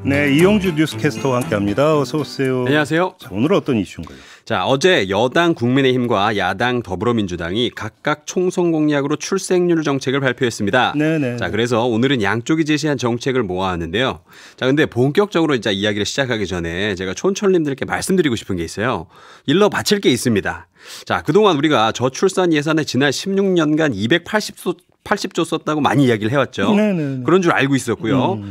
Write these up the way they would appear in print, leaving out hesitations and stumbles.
네, 이용주 뉴스캐스터와 함께합니다. 어서 오세요. 안녕하세요. 자, 오늘은 어떤 이슈인가요? 자, 어제 여당 국민의힘과 야당 더불어민주당이 각각 총선 공약으로 출생률 정책을 발표했습니다. 네네. 자, 그래서 오늘은 양쪽이 제시한 정책을 모아왔는데요. 자, 근데 본격적으로 이제 이야기를 시작하기 전에 제가 촌철님들께 말씀드리고 싶은 게 있어요. 일러 바칠 게 있습니다. 자, 그동안 우리가 저출산 예산에 지난 16년간 280조 썼다고 많이 이야기를 해왔죠. 네네. 그런 줄 알고 있었고요.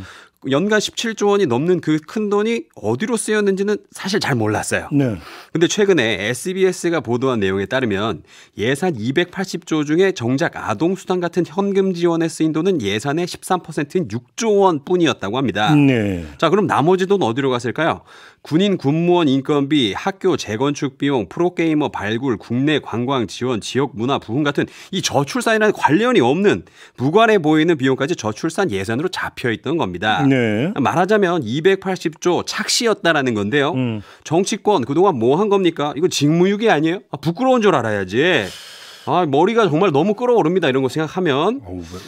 연간 17조 원이 넘는 그 큰 돈이 어디로 쓰였는지는 사실 잘 몰랐어요. 네. 근데 최근에 SBS가 보도한 내용에 따르면 예산 280조 중에 정작 아동수당 같은 현금 지원에 쓰인 돈은 예산의 13%인 6조 원 뿐이었다고 합니다. 네. 자, 그럼 나머지 돈 어디로 갔을까요? 군인 군무원 인건비, 학교 재건축 비용, 프로게이머 발굴, 국내 관광 지원, 지역 문화 부흥 같은 이 저출산이라는 관련이 없는 무관해 보이는 비용까지 저출산 예산으로 잡혀 있던 겁니다. 네. 말하자면 280조 착시였다라는 건데요. 정치권 그동안 뭐 한 겁니까? 이거 직무유기 아니에요? 부끄러운 줄 알아야지. 머리가 정말 너무 끓어오릅니다. 이런 거 생각하면.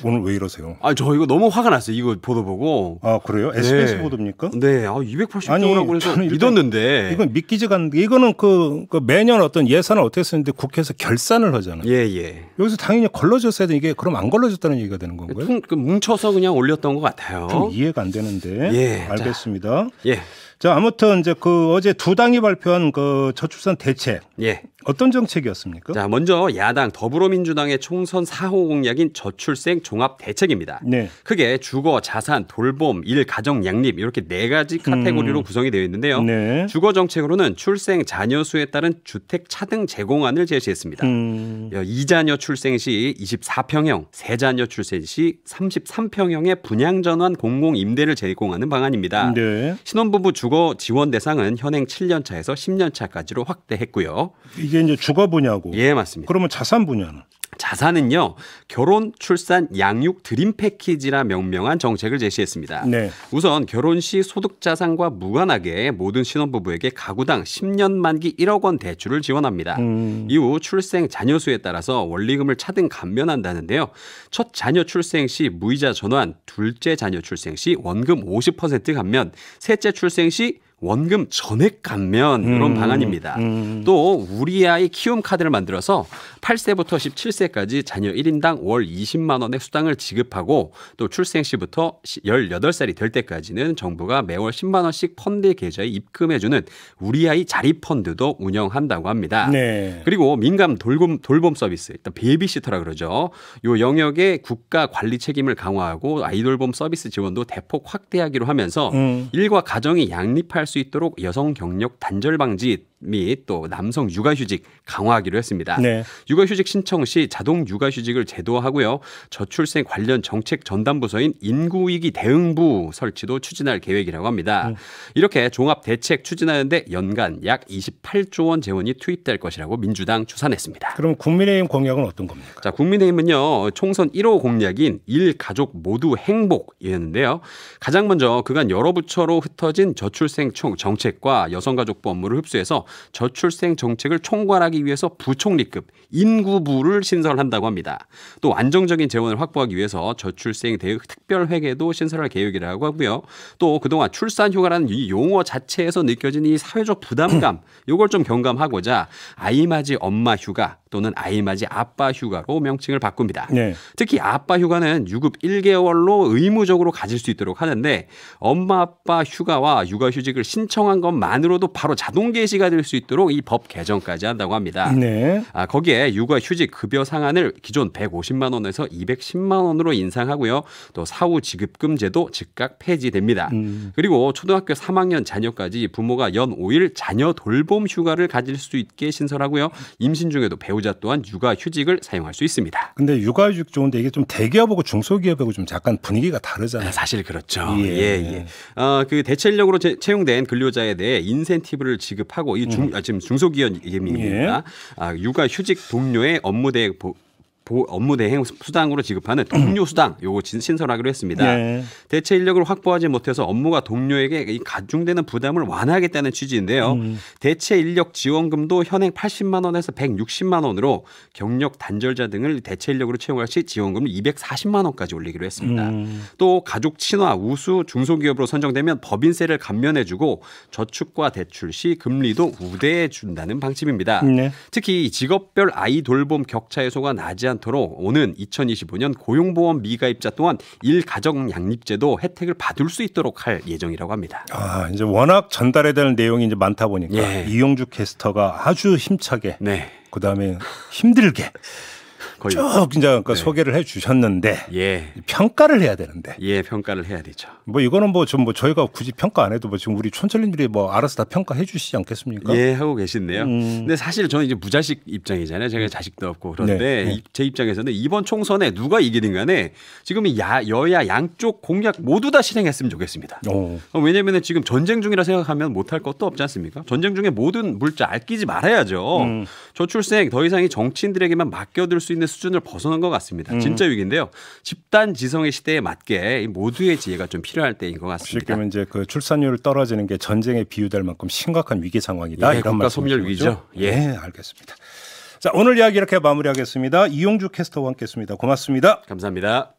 오늘 왜 이러세요? 저 이거 너무 화가 났어요. 이거 보도 보고. 그래요? SBS 네. 보도입니까? 네. 280조라고 해서 믿었는데. 이건 믿기지가 않는데 이거는 그 매년 어떤 예산을 어떻게 쓰는데 국회에서 결산을 하잖아요. 예. 여기서 당연히 걸러졌어야 되는 이게 그럼 안 걸러졌다는 얘기가 되는 건가요? 뭉쳐서 그냥 올렸던 것 같아요. 좀 이해가 안 되는데. 예. 알겠습니다. 예. 자, 아무튼 이제 어제 두 당이 발표한 저출산 대책. 예. 어떤 정책이었습니까? 자, 먼저 야당 더불어민주당의 총선 4호 공약인 저출생 종합 대책입니다. 네. 크게 주거, 자산, 돌봄, 일, 가정, 양립 이렇게 네 가지 카테고리로 구성이 되어 있는데요. 네. 주거 정책으로는 출생 자녀 수에 따른 주택 차등 제공안을 제시했습니다. 2자녀 출생 시 24평형, 3자녀 출생 시 33평형의 분양 전환 공공 임대를 제공하는 방안입니다. 네. 신혼부부 주거 지원 대상은 현행 7년 차에서 10년 차까지로 확대했고요. 이게 이제 주거 분야고. 예, 맞습니다. 그러면 자산 분야는? 자산은요, 결혼, 출산, 양육 드림 패키지라 명명한 정책을 제시했습니다. 네. 우선 결혼 시 소득 자산과 무관하게 모든 신혼부부에게 가구당 10년 만기 1억 원 대출을 지원합니다. 이후 출생 자녀 수에 따라서 원리금을 차등 감면한다는데요. 첫 자녀 출생 시 무이자 전환, 둘째 자녀 출생 시 원금 50% 감면, 셋째 출생 시 원금 전액 감면 이런 방안입니다. 또 우리 아이 키움 카드를 만들어서 8세부터 17세까지 자녀 1인당 월 20만 원의 수당을 지급하고 또 출생 시부터 18살이 될 때까지는 정부가 매월 10만 원씩 펀드 계좌에 입금해주는 우리 아이 자립 펀드도 운영한다고 합니다. 네. 그리고 민간 돌봄 서비스, 일단 베이비시터라 그러죠. 이 영역의 국가 관리 책임을 강화하고 아이돌봄 서비스 지원도 대폭 확대하기로 하면서 일과 가정이 양립할 수 있도록 여성 경력 단절 방지 및 또 남성 육아휴직 강화하기로 했습니다. 네. 육아휴직 신청 시 자동 육아휴직을 제도화하고요. 저출생 관련 정책 전담부서인 인구위기 대응부 설치도 추진할 계획이라고 합니다. 이렇게 종합 대책 추진하는데 연간 약 28조 원 재원이 투입될 것이라고 민주당 추산했습니다. 그럼 국민의힘 공약은 어떤 겁니까? 자, 국민의힘은요, 총선 1호 공약인 일 가족 모두 행복이었는데요. 가장 먼저 그간 여러 부처로 흩어진 저출생 정책과 여성가족부 업무를 흡수해서 저출생 정책을 총괄하기 위해서 부총리급 인구부를 신설한다고 합니다. 또 안정적인 재원을 확보하기 위해서 저출생 대응 특별회계도 신설할 계획이라고 하고요. 또 그동안 출산휴가라는 이 용어 자체에서 느껴진 이 사회적 부담감 이걸 좀 경감하고자 아이맞이 엄마 휴가 또는 아이맞이 아빠 휴가로 명칭을 바꿉니다. 네. 특히 아빠 휴가는 유급 1개월로 의무적으로 가질 수 있도록 하는데 엄마 아빠 휴가와 육아휴직을 신청한 것만으로도 바로 자동 게시가 될 수 있도록 이 법 개정까지 한다고 합니다. 네. 거기에 육아휴직 급여 상한을 기존 150만 원에서 210만 원으로 인상하고요. 또 사후 지급금 제도 즉각 폐지됩니다. 그리고 초등학교 3학년 자녀까지 부모가 연 5일 자녀 돌봄 휴가를 가질 수 있게 신설하고요. 임신 중에도 배우자 또한 육아휴직을 사용할 수 있습니다. 근데 육아휴직 좋은데 이게 좀 대기업하고 중소기업하고 좀 약간 분위기가 다르잖아요. 사실 그렇죠. 예. 그 대체 인력으로 채용된 근로자에 대해 인센티브를 지급하고 지금 중소기업입니다. 육아휴직 동료의 업무 대행 업무 대행 수당으로 지급하는 동료 수당 요거 신설하기로 했습니다. 네. 대체 인력을 확보하지 못해서 업무가 동료에게 이 가중되는 부담을 완화하겠다는 취지인데요. 대체 인력 지원금도 현행 80만 원에서 160만 원으로 경력 단절자 등을 대체 인력으로 채용할 시 지원금을 240만 원까지 올리기로 했습니다. 또 가족 친화, 우수, 중소기업으로 선정되면 법인세를 감면해주고 저축과 대출 시 금리도 우대해 준다는 방침입니다. 네. 특히 직업별 아이 돌봄 격차 해소가 나지 않도록 오는 2025년 고용보험 미가입자 또한 일가정 양립제도 혜택을 받을 수 있도록 할 예정이라고 합니다. 아, 이제 워낙 전달해야 될 내용이 이제 많다 보니까 예. 이용주 캐스터가 아주 힘차게 네. 그다음에 힘들게 거의 쭉 이제 그 소개를 해 주셨는데 예. 평가를 해야 되는데 예, 평가를 해야 되죠. 뭐 이거는 뭐 좀 뭐 저희가 굳이 평가 안 해도 뭐 지금 우리 촌철님들이 뭐 알아서 다 평가해 주시지 않겠습니까? 예, 하고 계신데요. 근데 사실 저는 이제 무자식 입장이잖아요. 제가 자식도 없고 그런데 네. 제 입장에서는 이번 총선에 누가 이기든 간에 지금 여야 양쪽 공약 모두 다 실행했으면 좋겠습니다. 왜냐하면 지금 전쟁 중이라 생각하면 못할 것도 없지 않습니까? 전쟁 중에 모든 물자 아끼지 말아야죠. 저출생 더 이상 이 정치인들에게만 맡겨둘 수 있는 수준을 벗어난 것 같습니다. 진짜 위기인데요. 집단 지성의 시대에 맞게 모두의 지혜가 좀 필요할 때인 것 같습니다. 쉽게 말하면 이제 그 출산율 떨어지는 게 전쟁에 비유될 만큼 심각한 위기 상황이다. 예, 이런 국가 소멸 말씀이시죠? 위기죠. 예. 네, 알겠습니다. 자, 오늘 이야기 이렇게 마무리하겠습니다. 이용주 캐스터와 함께했습니다. 고맙습니다. 감사합니다.